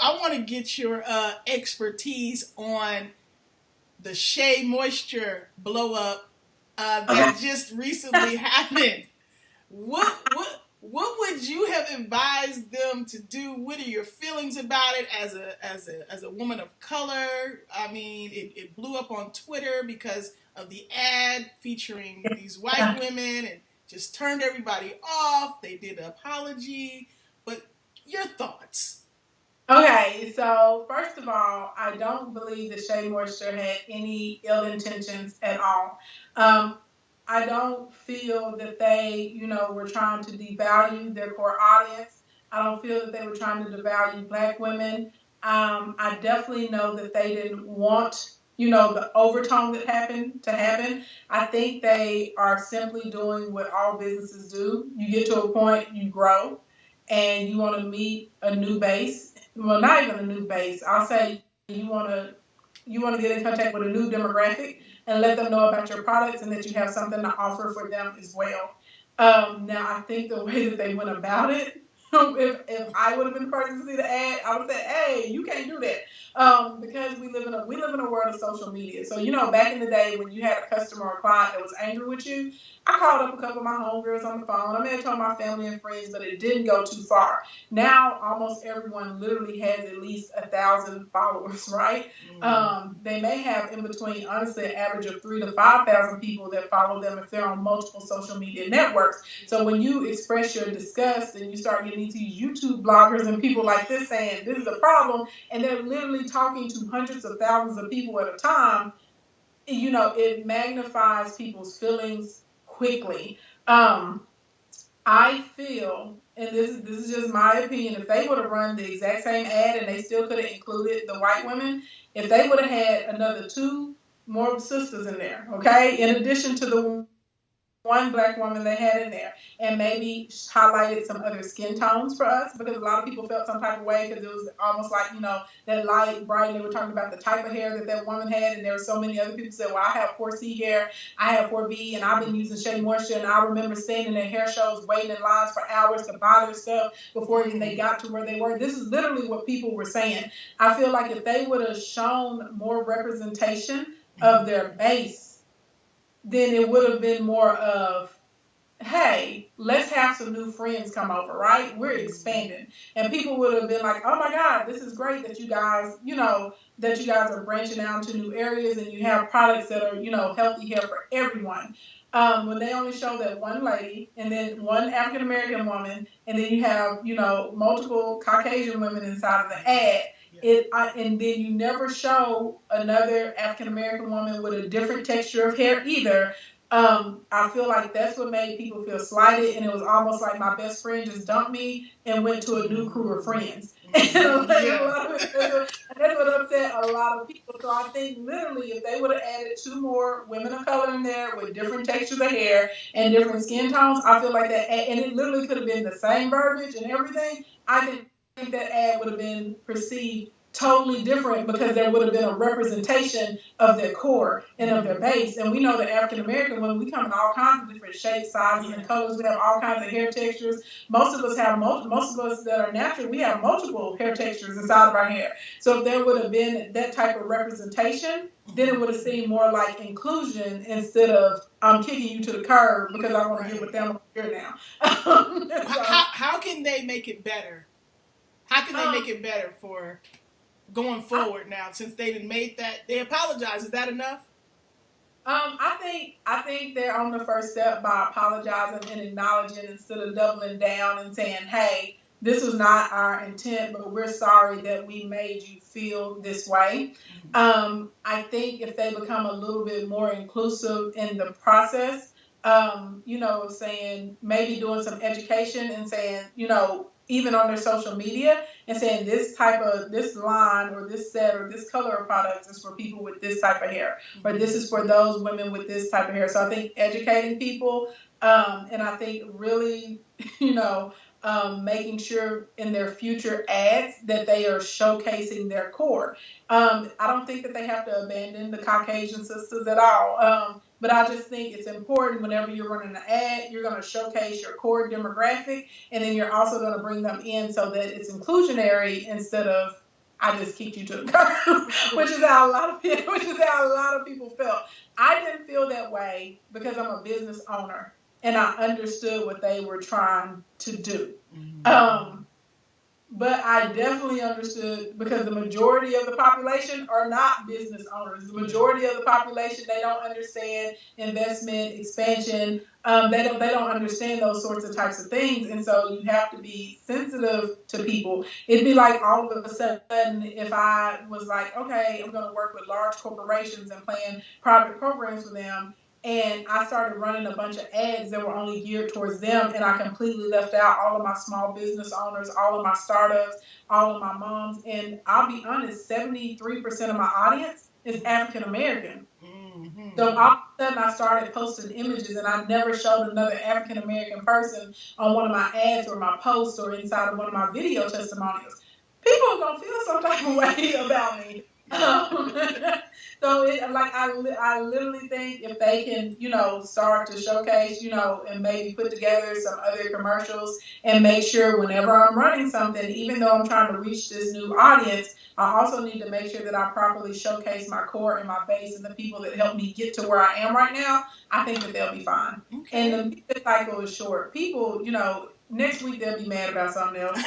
I want to get your expertise on the Shea moisture blow up that just recently happened. What would you have advised them to do? What are your feelings about it as a woman of color? I mean, it blew up on Twitter because of the ad featuring these white women and just turned everybody off. They did an apology, but your thoughts? Okay, so first of all, I don't believe that Shea Moisture had any ill intentions at all. I don't feel that they, were trying to devalue their core audience. I don't feel that they were trying to devalue Black women. I definitely know that they didn't want, the overtone that happened to happen. I think they are simply doing what all businesses do. You get to a point, you grow, and you want to meet a new base. Well, not even a new base. I'll say you want to get in contact with a new demographic and let them know about your products and that you have something to offer for them as well. Now, I think the way that they went about it, if I would have been the person to see the ad, I would say, "Hey, you can't do that," because we live in a world of social media. So back in the day when you had a customer or client that was angry with you, I called up a couple of my homegirls on the phone. I may have told my family and friends, but it didn't go too far. Now, almost everyone literally has at least 1,000 followers, right? They may have in between, honestly, an average of 3,000 to 5,000 people that follow them if they're on multiple social media networks. So when you express your disgust and you start getting these YouTube bloggers and people like this saying this is a problem, and they're literally talking to hundreds of thousands of people at a time, it magnifies people's feelings quickly. I feel, and this is just my opinion, if they would have run the exact same ad and they still could have included the white women, if they would have had another 2 more sisters in there, okay, in addition to the one Black woman they had in there, and maybe highlighted some other skin tones for us, because a lot of people felt some type of way because it was almost like, that light, bright, and they were talking about the type of hair that woman had, and there were so many other people said, well, I have 4C hair, I have 4B, and I've been using Shea Moisture, and I remember standing in hair shows waiting in lines for hours to buy their stuff before even they got to where they were. This is literally what people were saying. I feel like if they would have shown more representation of their base, then it would have been more of, hey, let's have some new friends come over, right? We're expanding. And people would have been like, oh my God, this is great that you guys, are branching out to new areas and you have products that are, healthy hair for everyone. When they only show that one lady and then one African American woman, and then you have, multiple Caucasian women inside of the ad, and then you never show another African American woman with a different texture of hair either. I feel like that's what made people feel slighted, and it was almost like my best friend just dumped me and went to a new crew of friends. And that's what upset a lot of people. So I think literally if they would have added 2 more women of color in there with different textures of hair and different skin tones, I feel like that, and it literally could have been the same verbiage and everything, I think that ad would have been perceived totally different because there would have been a representation of their core and of their base. And we know that African American women, we come in all kinds of different shapes, sizes, and colors. We have all kinds of hair textures. Most of us that are natural, we have multiple hair textures inside of our hair. So if there would have been that type of representation, then it would have seemed more like inclusion instead of I'm kicking you to the curb because I want to get with them here now. How can they make it better? How can they make it better for going forward now, since they didn't made that, they apologize? Is that enough? I think they're on the first step by apologizing and acknowledging instead of doubling down and saying, hey, this was not our intent, but we're sorry that we made you feel this way. I think if they become a little bit more inclusive in the process, saying, maybe doing some education and saying, even on their social media, and saying this line or this set or this color of products is for people with this type of hair, or this is for those women with this type of hair. So I think educating people, and I think really, making sure in their future ads that they are showcasing their core. I don't think that they have to abandon the Caucasian sisters at all. But I just think it's important whenever you're running an ad, you're going to showcase your core demographic, and then you're also going to bring them in so that it's inclusionary instead of, I just kicked you to the curb, which is how a lot of people felt. I didn't feel that way because I'm a business owner and I understood what they were trying to do. But I definitely understood because the majority of the population are not business owners. The majority of the population, they don't understand investment, expansion. They don't understand those sorts of types of things. And so you have to be sensitive to people. It'd be like all of a sudden if I was like, okay, I'm going to work with large corporations and plan private programs for them. And I started running a bunch of ads that were only geared towards them. And I completely left out all of my small business owners, all of my startups, all of my moms. And I'll be honest, 73% of my audience is African American. So all of a sudden I started posting images and I never showed another African American person on one of my ads or my posts or inside of one of my video testimonials. People are going to feel some type of way about me. So I literally think if they can, start to showcase, and maybe put together some other commercials and make sure whenever I'm running something, even though I'm trying to reach this new audience, I also need to make sure that I properly showcase my core and my base and the people that help me get to where I am right now. I think that they'll be fine. Okay. And the media cycle is short. People, next week they'll be mad about something else.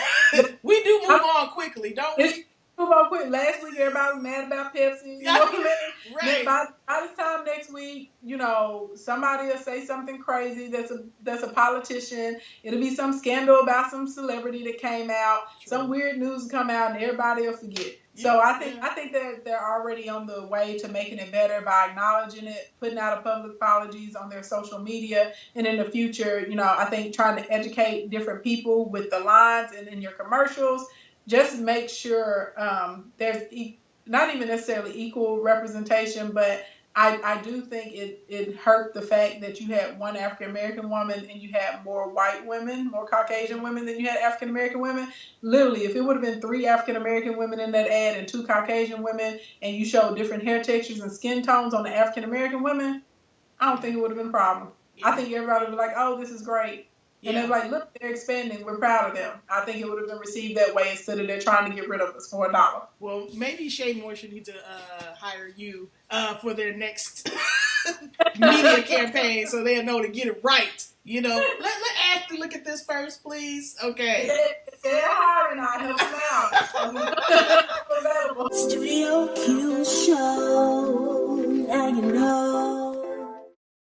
We do move on quickly, don't we? Move on quick. Last week everybody was mad about Pepsi. You know what I mean? Right. By this time next week, somebody will say something crazy that's a politician. It'll be some scandal about some celebrity that came out. True. Some weird news come out and everybody will forget. Yeah, so I think that they're already on the way to making it better by acknowledging it, putting out a public apologies on their social media, and in the future, I think trying to educate different people with the lines and in your commercials. Just make sure there's not even necessarily equal representation, but I do think it hurt the fact that you had one African American woman and you had more white women, more Caucasian women than you had African American women. Literally, if it would have been 3 African American women in that ad and 2 Caucasian women, and you showed different hair textures and skin tones on the African American women, I don't think it would have been a problem. I think everybody would be like, oh, this is great. And they're like, look, they're expanding. We're proud of them. I think it would have been received that way instead of they're trying to get rid of us for $1. Well, maybe Shea Moore should need to hire you for their next media campaign so they'll know to get it right. Let Ashley look at this first, please. Okay. They're hiring. I help them out. Studio Q Show. Now you know.